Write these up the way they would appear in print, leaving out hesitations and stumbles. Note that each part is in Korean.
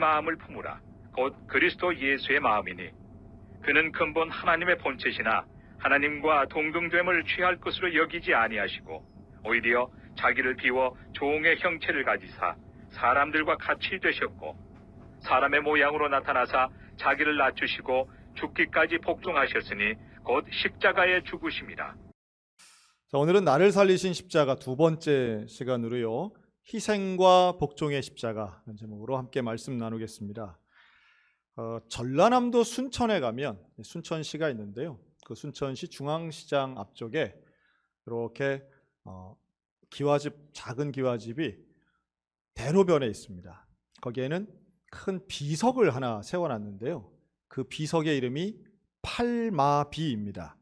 마음을 품으라. 곧 그리스도 예수의 마음이니 그는 근본 하나님의 본체시나 하나님과 동등됨을 취할 것으로 여기지 아니하시고 오히려 자기를 비워 종의 형체를 가지사 사람들과 같이 되셨고 사람의 모양으로 나타나사 자기를 낮추시고 죽기까지 복종하셨으니 곧 십자가에 죽으심이라. 자, 오늘은 나를 살리신 십자가 두 번째 시간으로요, 희생과 복종의 십자가 제목으로 함께 말씀 나누겠습니다. 전라남도 순천에 가면 순천시가 있는데요, 그 순천시 중앙시장 앞쪽에 이렇게 기와집, 작은 기와집이 대로변에 있습니다. 거기에는 큰 비석을 하나 세워놨는데요, 그 비석의 이름이 팔마비입니다.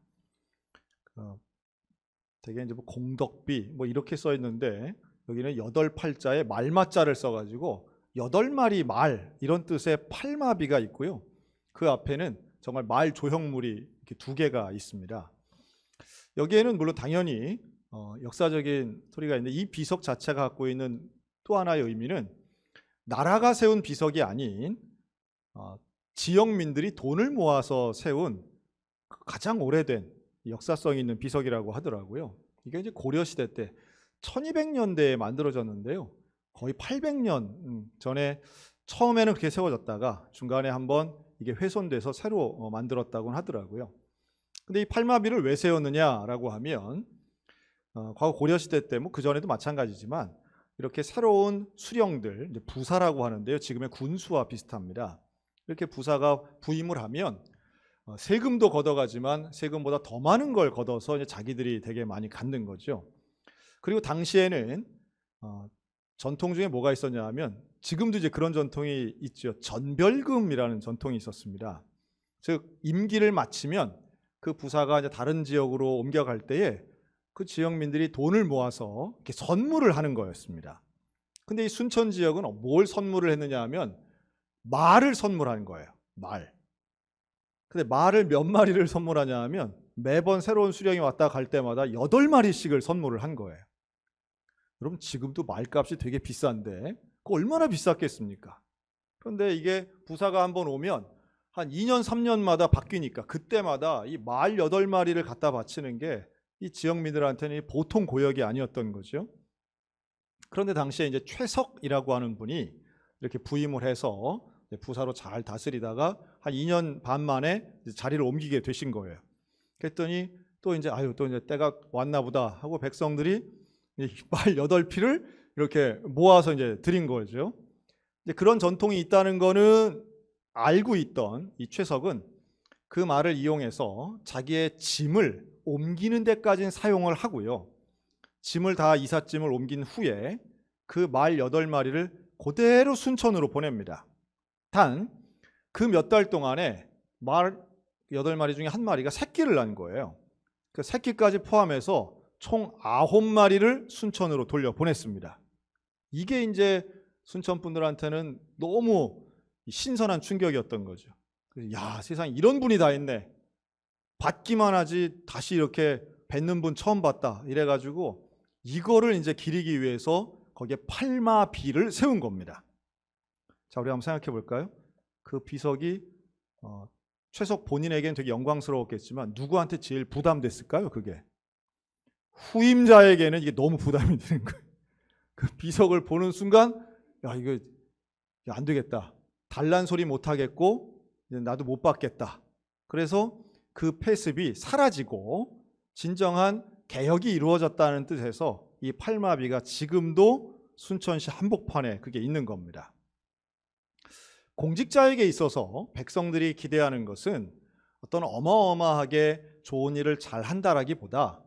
되게 이제 뭐 공덕비 뭐 이렇게 써 있는데 여기는 8팔자에 말마자를 써가지고 8마리 말 이런 뜻의 팔마비가 있고요. 그 앞에는 정말 말 조형물이 이렇게 2개가 있습니다. 여기에는 물론 당연히 역사적인 소리가 있는데 이 비석 자체가 갖고 있는 또 하나의 의미는 나라가 세운 비석이 아닌 지역민들이 돈을 모아서 세운 가장 오래된 역사성 있는 비석이라고 하더라고요. 이게 이제 고려시대 때 1200년대에 만들어졌는데요, 거의 800년 전에 처음에는 그렇게 세워졌다가 중간에 한번 이게 훼손돼서 새로 만들었다고 하더라고요. 근데 이 팔마비를 왜 세웠느냐라고 하면 과거 고려시대 때 뭐 그전에도 마찬가지지만 이렇게 새로운 수령들, 이제 부사라고 하는데요, 지금의 군수와 비슷합니다. 이렇게 부사가 부임을 하면 세금도 걷어가지만 세금보다 더 많은 걸 걷어서 이제 자기들이 되게 많이 갖는 거죠. 그리고 당시에는 전통 중에 뭐가 있었냐 하면 지금도 이제 그런 전통이 있죠. 전별금이라는 전통이 있었습니다. 즉 임기를 마치면 그 부사가 이제 다른 지역으로 옮겨갈 때에 그 지역민들이 돈을 모아서 이렇게 선물을 하는 거였습니다. 근데 이 순천 지역은 뭘 선물을 했느냐 하면 말을 선물하는 거예요. 말. 근데 말을 몇 마리를 선물하냐 하면 매번 새로운 수령이 왔다 갈 때마다 8마리씩을 선물을 한 거예요. 여러분 지금도 말값이 되게 비싼데 그거 얼마나 비쌌겠습니까? 그런데 이게 부사가 한번 오면 한 2년 3년마다 바뀌니까 그때마다 이 말 8마리를 갖다 바치는 게 이 지역민들한테는 보통 고역이 아니었던 거죠. 그런데 당시에 이제 최석이라고 하는 분이 이렇게 부임을 해서 부사로 잘 다스리다가 한 2년 반 만에 자리를 옮기게 되신 거예요. 그랬더니 또 이제 또 이제 때가 왔나 보다 하고 백성들이 말 8피를 이렇게 모아서 이제 드린 거죠. 이제 그런 전통이 있다는 거는 알고 있던 이 최석은 그 말을 이용해서 자기의 짐을 옮기는 데까지는 사용을 하고요, 짐을 다 이삿짐을 옮긴 후에 그 말 8마리를 그대로 순천으로 보냅니다. 단 그 몇 달 동안에 말 8마리 중에 한 마리가 새끼를 낳은 거예요. 그 새끼까지 포함해서 총 9마리를 순천으로 돌려보냈습니다. 이게 이제 순천 분들한테는 너무 신선한 충격이었던 거죠. 야, 세상에 이런 분이 다 있네. 받기만 하지 다시 이렇게 뱉는 분 처음 봤다. 이래가지고 이거를 이제 기리기 위해서 거기에 팔마비를 세운 겁니다. 자, 우리 한번 생각해 볼까요? 그 비석이 최석 본인에게는 되게 영광스러웠겠지만 누구한테 제일 부담됐을까요? 그게 후임자에게는 이게 너무 부담이 되는 거예요. 그 비석을 보는 순간 야, 이거 안 되겠다. 달란 소리 못 하겠고 나도 못 받겠다. 그래서 그 폐습이 사라지고 진정한 개혁이 이루어졌다는 뜻에서 이 팔마비가 지금도 순천시 한복판에 그게 있는 겁니다. 공직자에게 있어서 백성들이 기대하는 것은 어떤 어마어마하게 좋은 일을 잘 한다라기보다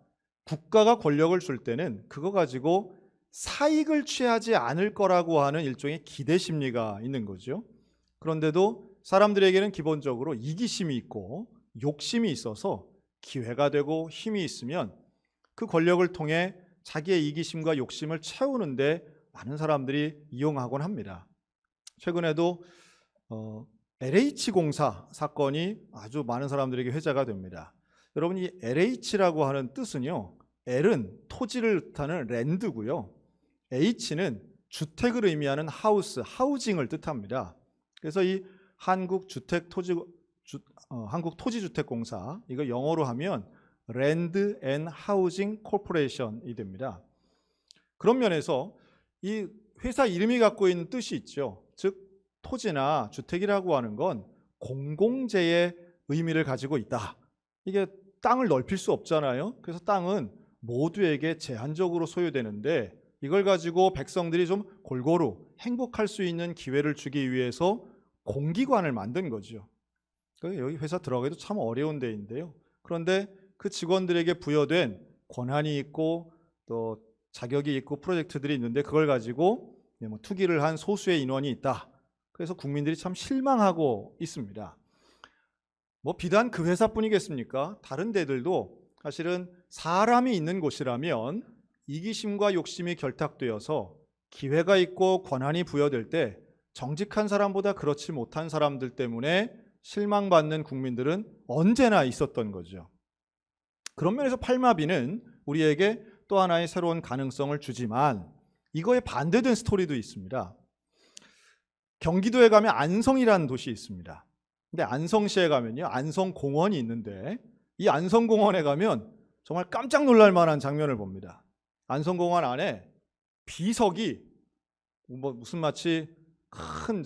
국가가 권력을 줄 때는 그거 가지고 사익을 취하지 않을 거라고 하는 일종의 기대 심리가 있는 거죠. 그런데도 사람들에게는 기본적으로 이기심이 있고 욕심이 있어서 기회가 되고 힘이 있으면 그 권력을 통해 자기의 이기심과 욕심을 채우는데 많은 사람들이 이용하곤 합니다. 최근에도 LH공사 사건이 아주 많은 사람들에게 회자가 됩니다. 여러분, 이 LH라고 하는 뜻은요, L은 토지를 뜻하는 랜드고요, H는 주택을 의미하는 하우스, 하우징을 뜻합니다. 그래서 이 한국토지주택공사, 이거 영어로 하면 랜드 앤 하우징 코퍼레이션이 됩니다. 그런 면에서 이 회사 이름이 갖고 있는 뜻이 있죠. 즉 토지나 주택이라고 하는 건 공공재의 의미를 가지고 있다. 이게 땅을 넓힐 수 없잖아요. 그래서 땅은 모두에게 제한적으로 소유되는데 이걸 가지고 백성들이 좀 골고루 행복할 수 있는 기회를 주기 위해서 공기관을 만든 거죠. 여기 회사 들어가기도 참 어려운 데인데요. 그런데 그 직원들에게 부여된 권한이 있고 또 자격이 있고 프로젝트들이 있는데 그걸 가지고 뭐 투기를 한 소수의 인원이 있다. 그래서 국민들이 참 실망하고 있습니다. 뭐 비단 그 회사뿐이겠습니까? 다른 데들도 사실은 사람이 있는 곳이라면 이기심과 욕심이 결탁되어서 기회가 있고 권한이 부여될 때 정직한 사람보다 그렇지 못한 사람들 때문에 실망받는 국민들은 언제나 있었던 거죠. 그런 면에서 팔마비는 우리에게 또 하나의 새로운 가능성을 주지만 이거에 반대된 스토리도 있습니다. 경기도에 가면 안성이라는 도시 있습니다. 근데 안성시에 가면요, 안성공원이 있는데 이 안성공원에 가면 정말 깜짝 놀랄 만한 장면을 봅니다. 안성공원 안에 비석이 무슨 마치 큰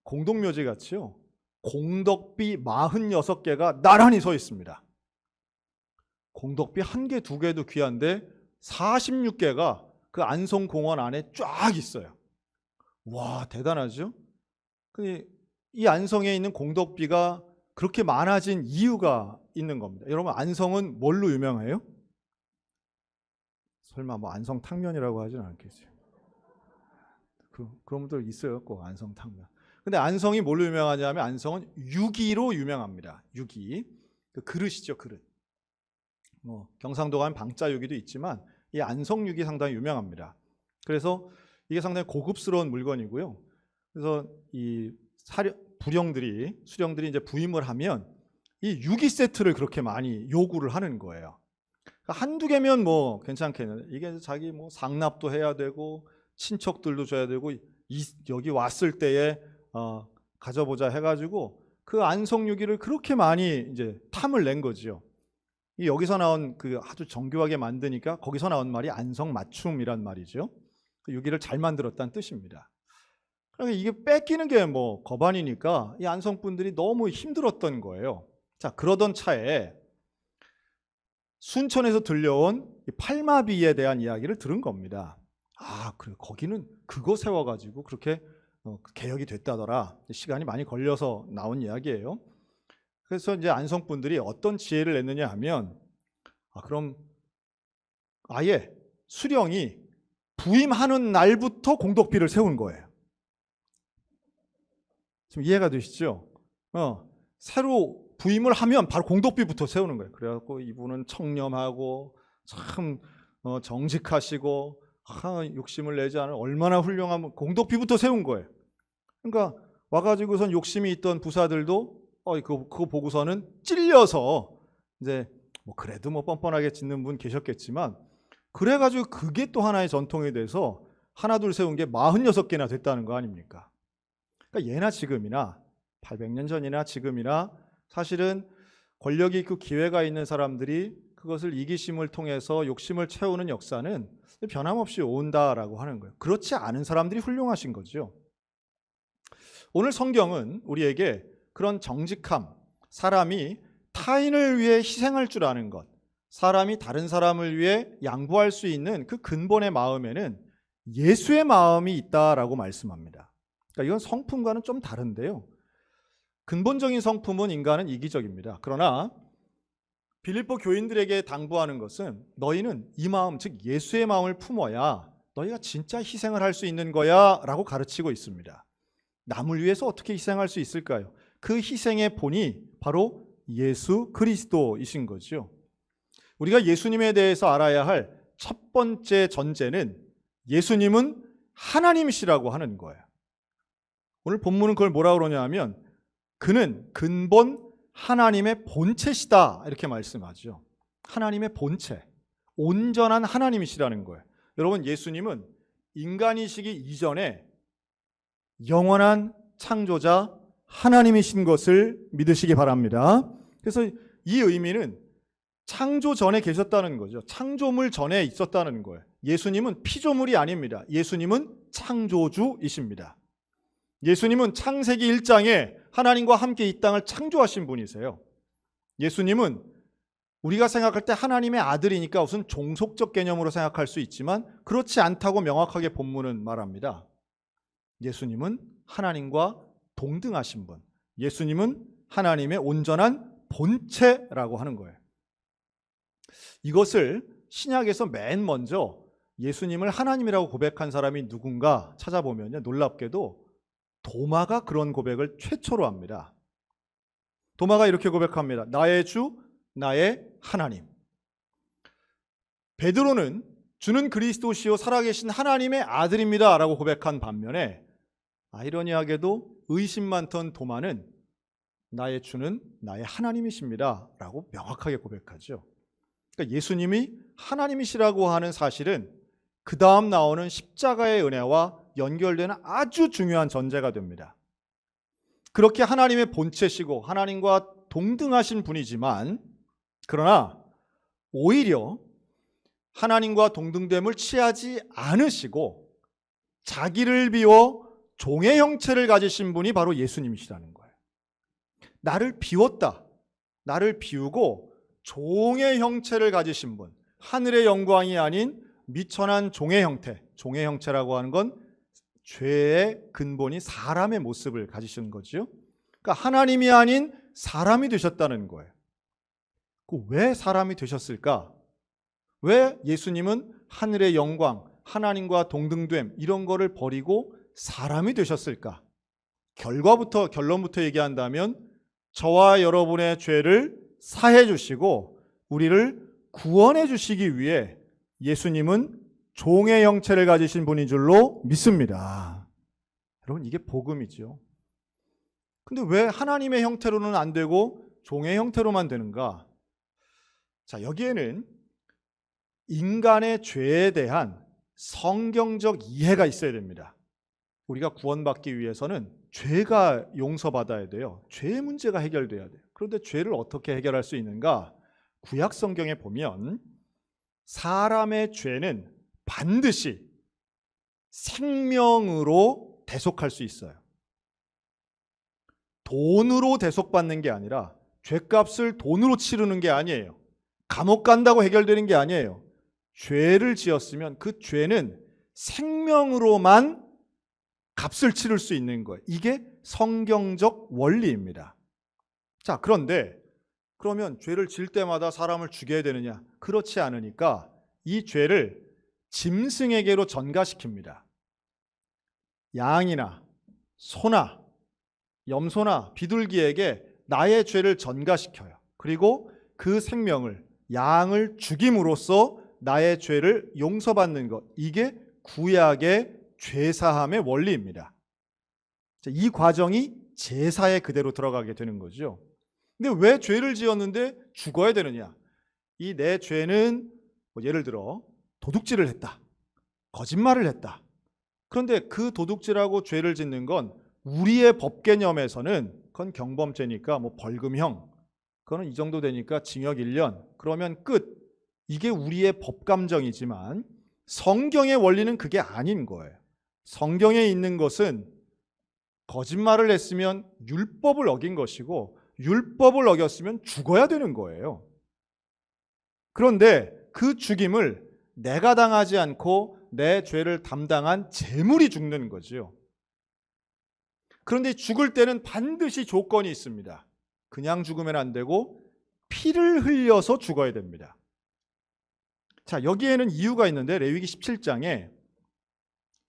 공동묘지 같이요, 공덕비 46개가 나란히 서 있습니다. 공덕비 1개, 2개도 귀한데 46개가 그 안성공원 안에 쫙 있어요. 와, 대단하죠? 이 안성에 있는 공덕비가 그렇게 많아진 이유가 있는 겁니다. 여러분, 안성은 뭘로 유명해요? 설마 뭐 안성 탕면이라고 하진 않겠어요. 그런 분들 있어요, 꼭 안성 탕면. 근데 안성이 뭘로 유명하냐면 안성은 유기로 유명합니다. 유기, 그 그릇이죠, 그릇. 경상도 가면 방자유기도 있지만 이 안성유기 상당히 유명합니다. 그래서 이게 상당히 고급스러운 물건이고요. 그래서 이 수령들이 이제 부임을 하면 이 유기 세트를 그렇게 많이 요구를 하는 거예요. 그러니까 한두 개면 뭐 괜찮겠는데 이게 자기 뭐 상납도 해야 되고 친척들도 줘야 되고 여기 왔을 때에 가져보자 해가지고 그 안성유기를 그렇게 많이 이제 탐을 낸 거죠. 여기서 나온 그 아주 정교하게 만드니까 거기서 나온 말이 안성맞춤이란 말이죠. 그 유기를 잘 만들었다는 뜻입니다. 그러니까 이게 뺏기는 게 뭐 거반이니까 이 안성분들이 너무 힘들었던 거예요. 자, 그러던 차에 순천에서 들려온 팔마비에 대한 이야기를 들은 겁니다. 아, 그래, 거기는 그거 세워가지고 그렇게 개혁이 됐다더라. 시간이 많이 걸려서 나온 이야기예요. 그래서 이제 안성분들이 어떤 지혜를 냈느냐 하면, 그럼 아예 수령이 부임하는 날부터 공덕비를 세운 거예요. 지금 이해가 되시죠? 새로 부임을 하면 바로 공덕비부터 세우는 거예요. 그래갖고 이분은 청렴하고 참 정직하시고 욕심을 내지 않은 얼마나 훌륭하면 공덕비부터 세운 거예요. 그러니까 와가지고선 욕심이 있던 부사들도 그거 보고서는 찔려서 이제 뭐 그래도 뭐 뻔뻔하게 짓는 분 계셨겠지만 그래가지고 그게 또 하나의 전통이 돼서 하나 둘 세운 게 46개나 됐다는 거 아닙니까? 그러니까 예나 지금이나 800년 전이나 지금이나 사실은 권력이 있고 기회가 있는 사람들이 그것을 이기심을 통해서 욕심을 채우는 역사는 변함없이 온다라고 하는 거예요. 그렇지 않은 사람들이 훌륭하신 거죠. 오늘 성경은 우리에게 그런 정직함, 사람이 타인을 위해 희생할 줄 아는 것, 사람이 다른 사람을 위해 양보할 수 있는 그 근본의 마음에는 예수의 마음이 있다라고 말씀합니다. 그러니까 이건 성품과는 좀 다른데요. 근본적인 성품은 인간은 이기적입니다. 그러나 빌립보 교인들에게 당부하는 것은 너희는 이 마음, 즉 예수의 마음을 품어야 너희가 진짜 희생을 할 수 있는 거야 라고 가르치고 있습니다. 남을 위해서 어떻게 희생할 수 있을까요? 그 희생의 본이 바로 예수 그리스도이신 거죠. 우리가 예수님에 대해서 알아야 할 첫 번째 전제는 예수님은 하나님이시라고 하는 거예요. 오늘 본문은 그걸 뭐라고 그러냐 하면 그는 근본 하나님의 본체시다 이렇게 말씀하죠. 하나님의 본체, 온전한 하나님이시라는 거예요. 여러분, 예수님은 인간이시기 이전에 영원한 창조자 하나님이신 것을 믿으시기 바랍니다. 그래서 이 의미는 창조 전에 계셨다는 거죠. 창조물 전에 있었다는 거예요. 예수님은 피조물이 아닙니다. 예수님은 창조주이십니다. 예수님은 창세기 1장에 하나님과 함께 이 땅을 창조하신 분이세요. 예수님은 우리가 생각할 때 하나님의 아들이니까 무슨 종속적 개념으로 생각할 수 있지만 그렇지 않다고 명확하게 본문은 말합니다. 예수님은 하나님과 동등하신 분, 예수님은 하나님의 온전한 본체라고 하는 거예요. 이것을 신약에서 맨 먼저 예수님을 하나님이라고 고백한 사람이 누군가 찾아보면요, 놀랍게도 도마가 그런 고백을 최초로 합니다. 도마가 이렇게 고백합니다. 나의 주, 나의 하나님. 베드로는 주는 그리스도시요 살아계신 하나님의 아들입니다 라고 고백한 반면에 아이러니하게도 의심 많던 도마는 나의 주는 나의 하나님이십니다 라고 명확하게 고백하죠. 그러니까 예수님이 하나님이시라고 하는 사실은 그 다음 나오는 십자가의 은혜와 연결되는 아주 중요한 전제가 됩니다. 그렇게 하나님의 본체시고 하나님과 동등하신 분이지만 그러나 오히려 하나님과 동등됨을 취하지 않으시고 자기를 비워 종의 형체를 가지신 분이 바로 예수님이시라는 거예요. 나를 비웠다. 나를 비우고 종의 형체를 가지신 분. 하늘의 영광이 아닌 미천한 종의 형태. 종의 형체라고 하는 건 죄의 근본이 사람의 모습을 가지신 거죠. 그러니까 하나님이 아닌 사람이 되셨다는 거예요. 왜 사람이 되셨을까? 왜 예수님은 하늘의 영광, 하나님과 동등됨 이런 거를 버리고 사람이 되셨을까? 결론부터 얘기한다면 저와 여러분의 죄를 사해 주시고 우리를 구원해 주시기 위해 예수님은 종의 형체를 가지신 분인 줄로 믿습니다. 여러분, 이게 복음이죠. 근데 왜 하나님의 형태로는 안 되고 종의 형태로만 되는가? 자, 여기에는 인간의 죄에 대한 성경적 이해가 있어야 됩니다. 우리가 구원받기 위해서는 죄가 용서받아야 돼요. 죄의 문제가 해결돼야 돼요. 그런데 죄를 어떻게 해결할 수 있는가? 구약 성경에 보면 사람의 죄는 반드시 생명으로 대속할 수 있어요. 돈으로 대속받는 게 아니라 죄값을 돈으로 치르는 게 아니에요. 감옥 간다고 해결되는 게 아니에요. 죄를 지었으면 그 죄는 생명으로만 값을 치를 수 있는 거예요. 이게 성경적 원리입니다. 자, 그러면 죄를 지을 때마다 사람을 죽여야 되느냐? 그렇지 않으니까 이 죄를 짐승에게로 전가시킵니다. 양이나 소나 염소나 비둘기에게 나의 죄를 전가시켜요. 그리고 그 생명을, 양을 죽임으로써 나의 죄를 용서받는 것, 이게 구약의 죄사함의 원리입니다. 이 과정이 제사에 그대로 들어가게 되는 거죠. 근데 왜 죄를 지었는데 죽어야 되느냐? 이 내 죄는 예를 들어 도둑질을 했다, 거짓말을 했다. 그런데 그 도둑질하고 죄를 짓는 건 우리의 법 개념에서는 그건 경범죄니까 벌금형, 그거는 이 정도 되니까 징역 1년, 그러면 끝. 이게 우리의 법 감정이지만 성경의 원리는 그게 아닌 거예요. 성경에 있는 것은 거짓말을 했으면 율법을 어긴 것이고 율법을 어겼으면 죽어야 되는 거예요. 그런데 그 죽임을 내가 당하지 않고 내 죄를 담당한 재물이 죽는 거죠. 그런데 죽을 때는 반드시 조건이 있습니다. 그냥 죽으면 안 되고 피를 흘려서 죽어야 됩니다. 자, 여기에는 이유가 있는데 레위기 17장에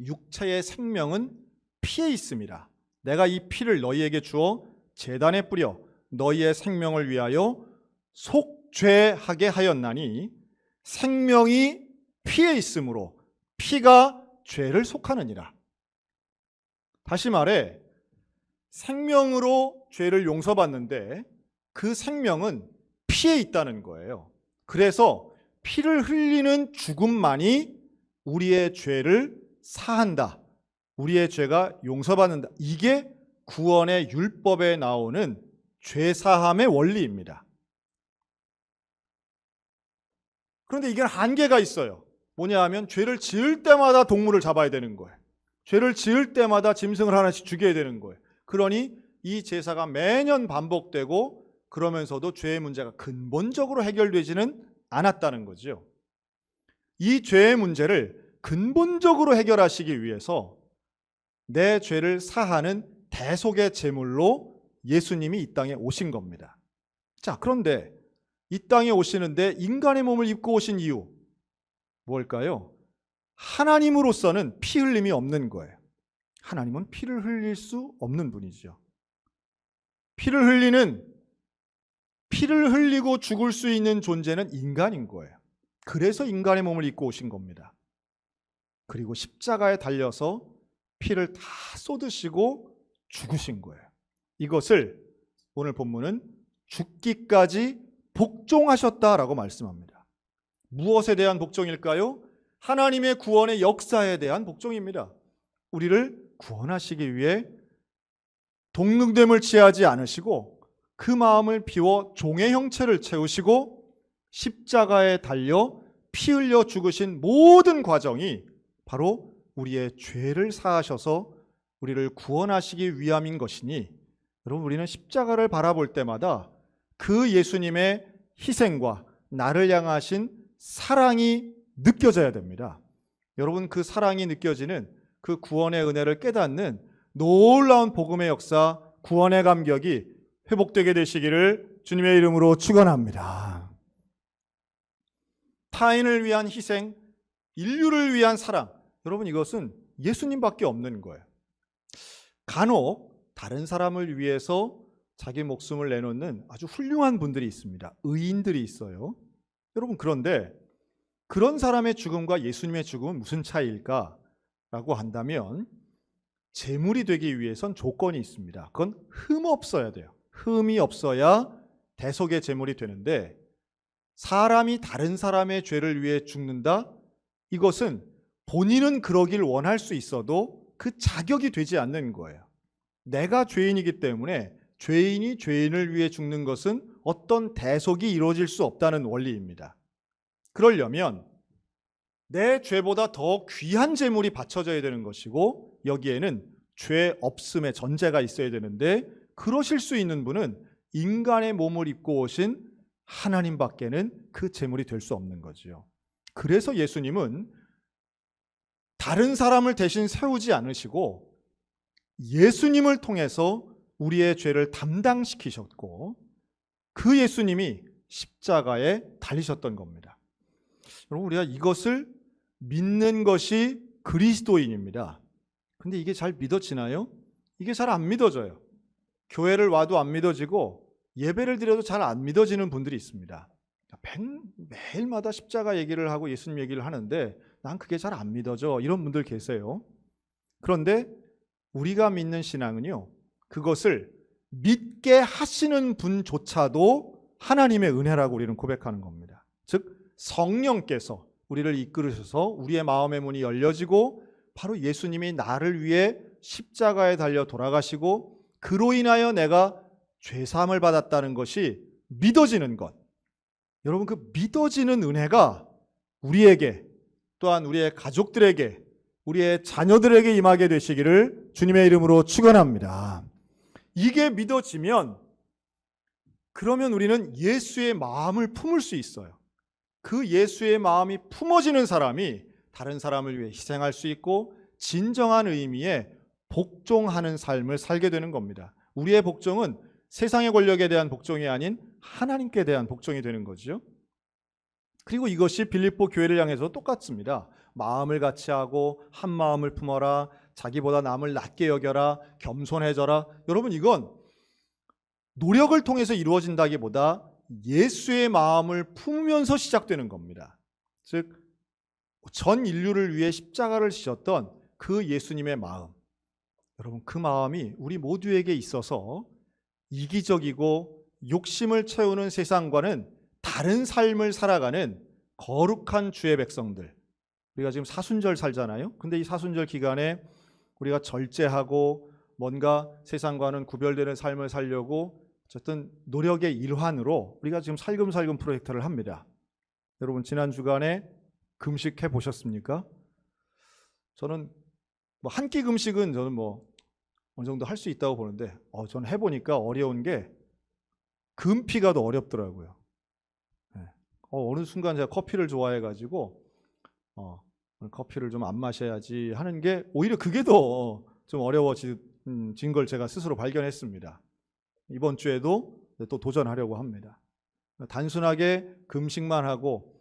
육체의 생명은 피에 있습니다. 내가 이 피를 너희에게 주어 제단에 뿌려 너희의 생명을 위하여 속죄하게 하였나니 생명이 피에 있으므로 피가 죄를 속하느니라. 다시 말해 생명으로 죄를 용서받는데 그 생명은 피에 있다는 거예요. 그래서 피를 흘리는 죽음만이 우리의 죄를 사한다. 우리의 죄가 용서받는다. 이게 구원의 율법에 나오는 죄사함의 원리입니다. 그런데 이게 한계가 있어요. 뭐냐 하면 죄를 지을 때마다 동물을 잡아야 되는 거예요. 죄를 지을 때마다 짐승을 하나씩 죽여야 되는 거예요. 그러니 이 제사가 매년 반복되고 그러면서도 죄의 문제가 근본적으로 해결되지는 않았다는 거죠. 이 죄의 문제를 근본적으로 해결하시기 위해서 내 죄를 사하는 대속의 제물로 예수님이 이 땅에 오신 겁니다. 자, 그런데 이 땅에 오시는데 인간의 몸을 입고 오신 이유 뭘까요? 하나님으로서는 피 흘림이 없는 거예요. 하나님은 피를 흘릴 수 없는 분이죠. 피를 흘리고 죽을 수 있는 존재는 인간인 거예요. 그래서 인간의 몸을 입고 오신 겁니다. 그리고 십자가에 달려서 피를 다 쏟으시고 죽으신 거예요. 이것을 오늘 본문은 죽기까지 복종하셨다라고 말씀합니다. 무엇에 대한 복종일까요? 하나님의 구원의 역사에 대한 복종입니다. 우리를 구원하시기 위해 동등됨을 취하지 않으시고 그 마음을 비워 종의 형체를 채우시고 십자가에 달려 피 흘려 죽으신 모든 과정이 바로 우리의 죄를 사하셔서 우리를 구원하시기 위함인 것이니, 여러분, 우리는 십자가를 바라볼 때마다 그 예수님의 희생과 나를 향하신 사랑이 느껴져야 됩니다. 여러분, 그 사랑이 느껴지는 그 구원의 은혜를 깨닫는 놀라운 복음의 역사, 구원의 감격이 회복되게 되시기를 주님의 이름으로 축원합니다. 타인을 위한 희생, 인류를 위한 사랑, 여러분, 이것은 예수님밖에 없는 거예요. 간혹 다른 사람을 위해서 자기 목숨을 내놓는 아주 훌륭한 분들이 있습니다. 의인들이 있어요. 여러분, 그런데 그런 사람의 죽음과 예수님의 죽음은 무슨 차이일까라고 한다면, 제물이 되기 위해선 조건이 있습니다. 그건 흠 없어야 돼요. 흠이 없어야 대속의 제물이 되는데, 사람이 다른 사람의 죄를 위해 죽는다? 이것은 본인은 그러길 원할 수 있어도 그 자격이 되지 않는 거예요. 내가 죄인이기 때문에 죄인이 죄인을 위해 죽는 것은 어떤 대속이 이루어질 수 없다는 원리입니다. 그러려면 내 죄보다 더 귀한 제물이 바쳐져야 되는 것이고, 여기에는 죄 없음의 전제가 있어야 되는데, 그러실 수 있는 분은 인간의 몸을 입고 오신 하나님밖에는 그 제물이 될 수 없는 거죠. 그래서 예수님은 다른 사람을 대신 세우지 않으시고 예수님을 통해서 우리의 죄를 담당시키셨고, 그 예수님이 십자가에 달리셨던 겁니다. 여러분, 우리가 이것을 믿는 것이 그리스도인입니다. 근데 이게 잘 믿어지나요? 이게 잘 안 믿어져요. 교회를 와도 안 믿어지고 예배를 드려도 잘 안 믿어지는 분들이 있습니다. 매일마다 십자가 얘기를 하고 예수님 얘기를 하는데 난 그게 잘 안 믿어져, 이런 분들 계세요. 그런데 우리가 믿는 신앙은요, 그것을 믿게 하시는 분조차도 하나님의 은혜라고 우리는 고백하는 겁니다. 즉, 성령께서 우리를 이끌으셔서 우리의 마음의 문이 열려지고 바로 예수님이 나를 위해 십자가에 달려 돌아가시고 그로 인하여 내가 죄사함을 받았다는 것이 믿어지는 것. 여러분, 그 믿어지는 은혜가 우리에게, 또한 우리의 가족들에게, 우리의 자녀들에게 임하게 되시기를 주님의 이름으로 축원합니다. 이게 믿어지면, 그러면 우리는 예수의 마음을 품을 수 있어요. 그 예수의 마음이 품어지는 사람이 다른 사람을 위해 희생할 수 있고 진정한 의미의 복종하는 삶을 살게 되는 겁니다. 우리의 복종은 세상의 권력에 대한 복종이 아닌 하나님께 대한 복종이 되는 거죠. 그리고 이것이 빌립보 교회를 향해서 똑같습니다. 마음을 같이 하고 한 마음을 품어라, 자기보다 남을 낮게 여겨라, 겸손해져라. 여러분, 이건 노력을 통해서 이루어진다기보다 예수의 마음을 품으면서 시작되는 겁니다. 즉, 전 인류를 위해 십자가를 지셨던 그 예수님의 마음, 여러분, 그 마음이 우리 모두에게 있어서 이기적이고 욕심을 채우는 세상과는 다른 삶을 살아가는 거룩한 주의 백성들, 우리가 지금 사순절 살잖아요. 근데 이 사순절 기간에 우리가 절제하고 뭔가 세상과는 구별되는 삶을 살려고 어쨌든 노력의 일환으로 우리가 지금 살금살금 프로젝트를 합니다. 여러분 지난 주간에 금식해 보셨습니까? 저는 뭐 한 끼 금식은 저는 뭐 어느 정도 할 수 있다고 보는데 저는 해보니까 어려운 게 금피가 더 어렵더라고요. 네. 어느 순간 제가 커피를 좋아해가지고 커피를 좀 안 마셔야지 하는 게 오히려 그게 더 좀 어려워진 걸 제가 스스로 발견했습니다. 이번 주에도 또 도전하려고 합니다. 단순하게 금식만 하고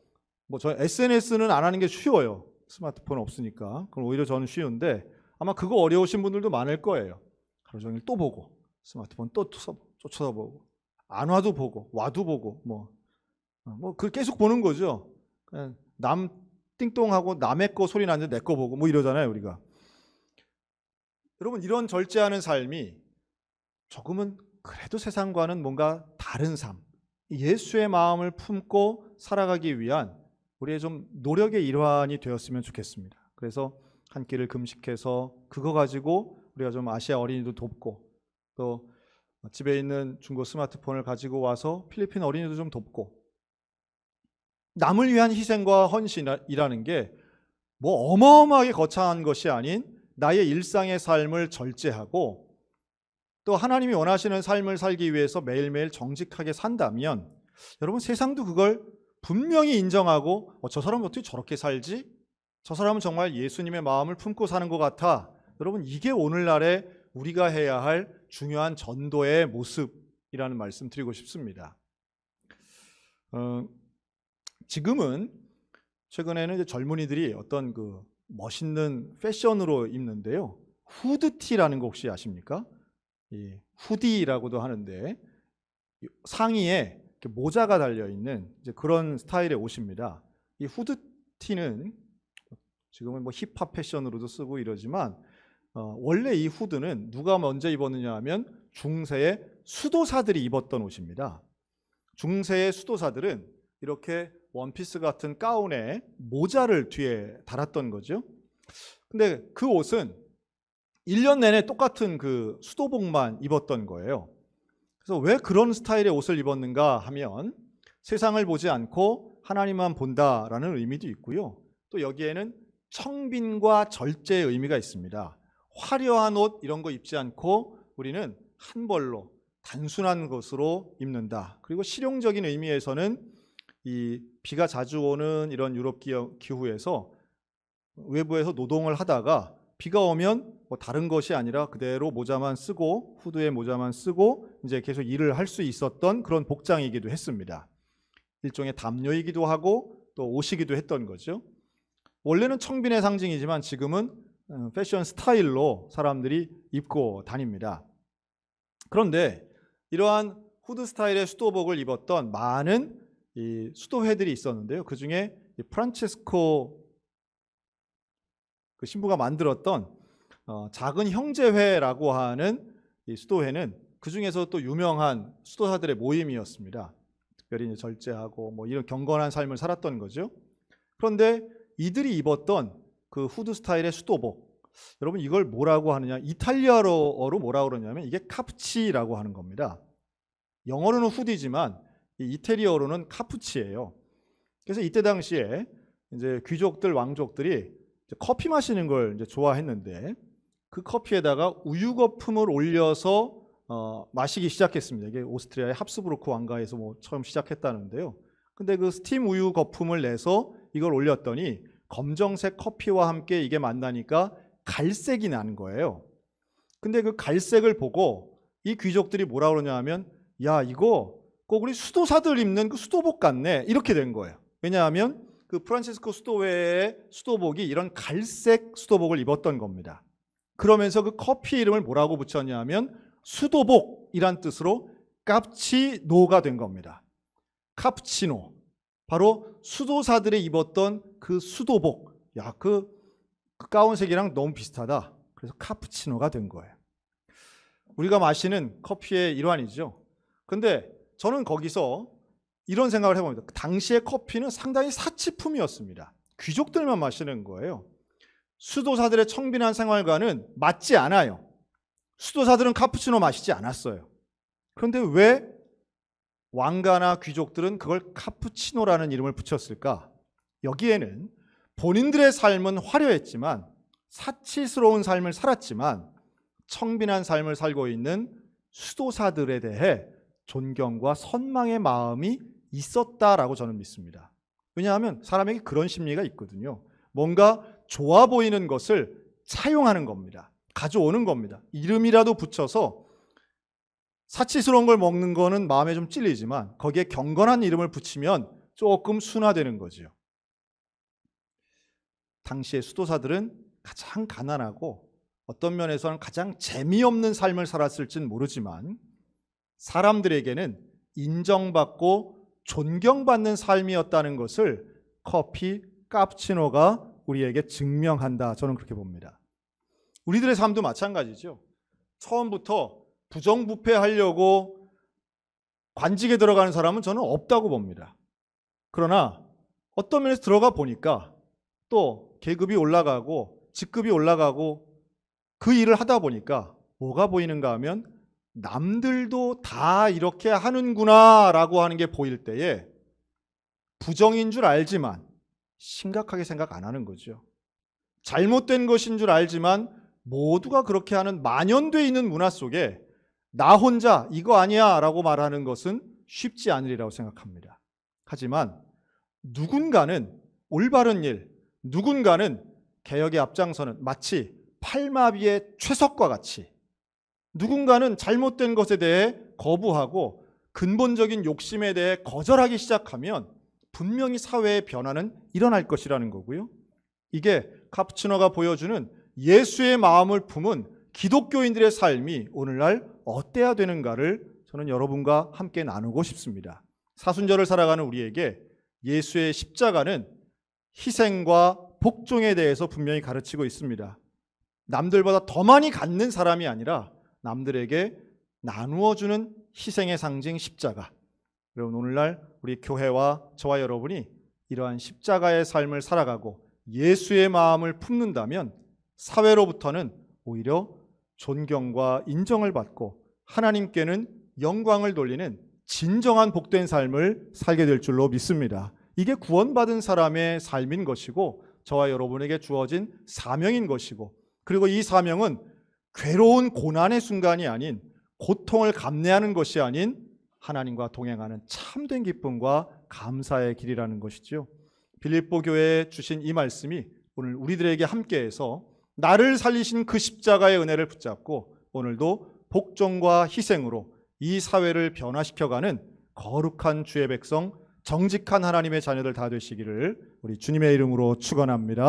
뭐 저 SNS는 안 하는 게 쉬워요. 스마트폰 없으니까. 그럼 오히려 저는 쉬운데 아마 그거 어려우신 분들도 많을 거예요. 하루 종일 또 보고 스마트폰 또 쳐다보고 안 와도 보고 와도 보고 그 계속 보는 거죠. 남 띵동하고 남의 거 소리 나는데 내 거 보고 뭐 이러잖아요 우리가. 여러분 이런 절제하는 삶이 조금은 그래도 세상과는 뭔가 다른 삶, 예수의 마음을 품고 살아가기 위한 우리의 좀 노력의 일환이 되었으면 좋겠습니다. 그래서 한 끼를 금식해서 그거 가지고 우리가 좀 아시아 어린이도 돕고 또 집에 있는 중고 스마트폰을 가지고 와서 필리핀 어린이도 좀 돕고 남을 위한 희생과 헌신이라는 게 뭐 어마어마하게 거창한 것이 아닌 나의 일상의 삶을 절제하고 또 하나님이 원하시는 삶을 살기 위해서 매일매일 정직하게 산다면 여러분 세상도 그걸 분명히 인정하고 저 사람은 어떻게 저렇게 살지? 저 사람은 정말 예수님의 마음을 품고 사는 것 같아. 여러분 이게 오늘날에 우리가 해야 할 중요한 전도의 모습이라는 말씀 드리고 싶습니다. 지금은 최근에는 이제 젊은이들이 어떤 그 멋있는 패션으로 입는데요. 후드티라는 거 혹시 아십니까? 이 후디라고도 하는데 상의에 모자가 달려 있는 이제 그런 스타일의 옷입니다. 이 후드티는 지금은 뭐 힙합 패션으로도 쓰고 이러지만 원래 이 후드는 누가 먼저 입었느냐 하면 중세의 수도사들이 입었던 옷입니다. 중세의 수도사들은 이렇게 원피스 같은 가운에 모자를 뒤에 달았던 거죠. 근데 그 옷은 1년 내내 똑같은 그 수도복만 입었던 거예요. 그래서 왜 그런 스타일의 옷을 입었는가 하면 세상을 보지 않고 하나님만 본다라는 의미도 있고요. 또 여기에는 청빈과 절제의 의미가 있습니다. 화려한 옷 이런 거 입지 않고 우리는 한 벌로 단순한 것으로 입는다. 그리고 실용적인 의미에서는 이 비가 자주 오는 이런 유럽 기후에서 외부에서 노동을 하다가 비가 오면 뭐 다른 것이 아니라 그대로 모자만 쓰고 후드에 모자만 쓰고 이제 계속 일을 할 수 있었던 그런 복장이기도 했습니다. 일종의 담요이기도 하고 또 옷이기도 했던 거죠. 원래는 청빈의 상징이지만 지금은 패션 스타일로 사람들이 입고 다닙니다. 그런데 이러한 후드 스타일의 수도복을 입었던 많은 이 수도회들이 있었는데요. 그 중에 프란체스코 그 신부가 만들었던 작은 형제회라고 하는 이 수도회는 그 중에서 또 유명한 수도사들의 모임이었습니다. 특별히 절제하고 뭐 이런 경건한 삶을 살았던 거죠. 그런데 이들이 입었던 그 후드 스타일의 수도복, 여러분 이걸 뭐라고 하느냐? 이탈리아어로 뭐라고 그러냐면 이게 카프치라고 하는 겁니다. 영어로는 후디지만 이태리어로는 카푸치예요. 그래서 이때 당시에 이제 귀족들, 왕족들이 커피 마시는 걸 이제 좋아했는데 그 커피에다가 우유 거품을 올려서 마시기 시작했습니다. 이게 오스트리아의 합스부르크 왕가에서 뭐 처음 시작했다는데요. 근데 그 스팀 우유 거품을 내서 이걸 올렸더니 검정색 커피와 함께 이게 만나니까 갈색이 나는 거예요. 근데 그 갈색을 보고 이 귀족들이 뭐라 그러냐 하면 야 이거 꼭 우리 수도사들 입는 그 수도복 같네 이렇게 된 거예요. 왜냐하면 그 프란체스코 수도회의 수도복이 이런 갈색 수도복을 입었던 겁니다. 그러면서 그 커피 이름을 뭐라고 붙였냐면 수도복이란 뜻으로 카푸치노가 된 겁니다. 카푸치노, 바로 수도사들이 입었던 그 수도복. 야, 그 가운색이랑 너무 비슷하다. 그래서 카푸치노가 된 거예요. 우리가 마시는 커피의 일환이죠. 근데 저는 거기서 이런 생각을 해봅니다. 당시의 커피는 상당히 사치품이었습니다. 귀족들만 마시는 거예요. 수도사들의 청빈한 생활과는 맞지 않아요. 수도사들은 카푸치노 마시지 않았어요. 그런데 왜 왕가나 귀족들은 그걸 카푸치노라는 이름을 붙였을까? 여기에는 본인들의 삶은 화려했지만, 사치스러운 삶을 살았지만 청빈한 삶을 살고 있는 수도사들에 대해 존경과 선망의 마음이 있었다라고 저는 믿습니다. 왜냐하면 사람에게 그런 심리가 있거든요. 뭔가 좋아 보이는 것을 차용하는 겁니다. 가져오는 겁니다. 이름이라도 붙여서 사치스러운 걸 먹는 거는 마음에 좀 찔리지만 거기에 경건한 이름을 붙이면 조금 순화되는 거죠. 당시의 수도사들은 가장 가난하고 어떤 면에서는 가장 재미없는 삶을 살았을지는 모르지만 사람들에게는 인정받고 존경받는 삶이었다는 것을 커피, 카푸치노가 우리에게 증명한다. 저는 그렇게 봅니다. 우리들의 삶도 마찬가지죠. 처음부터 부정부패하려고 관직에 들어가는 사람은 저는 없다고 봅니다. 그러나 어떤 면에서 들어가 보니까 또 계급이 올라가고 직급이 올라가고 그 일을 하다 보니까 뭐가 보이는가 하면 남들도 다 이렇게 하는구나 라고 하는 게 보일 때에 부정인 줄 알지만 심각하게 생각 안 하는 거죠. 잘못된 것인 줄 알지만 모두가 그렇게 하는 만연되어 있는 문화 속에 나 혼자 이거 아니야 라고 말하는 것은 쉽지 않으리라고 생각합니다. 하지만 누군가는 올바른 일, 누군가는 개혁에 앞장서는 마치 팔마비의 최석과 같이 누군가는 잘못된 것에 대해 거부하고 근본적인 욕심에 대해 거절하기 시작하면 분명히 사회의 변화는 일어날 것이라는 거고요. 이게 카푸치노가 보여주는 예수의 마음을 품은 기독교인들의 삶이 오늘날 어때야 되는가를 저는 여러분과 함께 나누고 싶습니다. 사순절을 살아가는 우리에게 예수의 십자가는 희생과 복종에 대해서 분명히 가르치고 있습니다. 남들보다 더 많이 갖는 사람이 아니라 남들에게 나누어주는 희생의 상징 십자가. 여러분 오늘날 우리 교회와 저와 여러분이 이러한 십자가의 삶을 살아가고 예수의 마음을 품는다면 사회로부터는 오히려 존경과 인정을 받고 하나님께는 영광을 돌리는 진정한 복된 삶을 살게 될 줄로 믿습니다. 이게 구원받은 사람의 삶인 것이고 저와 여러분에게 주어진 사명인 것이고, 그리고 이 사명은 괴로운 고난의 순간이 아닌, 고통을 감내하는 것이 아닌 하나님과 동행하는 참된 기쁨과 감사의 길이라는 것이죠. 빌립보 교회에 주신 이 말씀이 오늘 우리들에게 함께해서 나를 살리신 그 십자가의 은혜를 붙잡고 오늘도 복종과 희생으로 이 사회를 변화시켜가는 거룩한 주의 백성, 정직한 하나님의 자녀들 다 되시기를 우리 주님의 이름으로 축원합니다.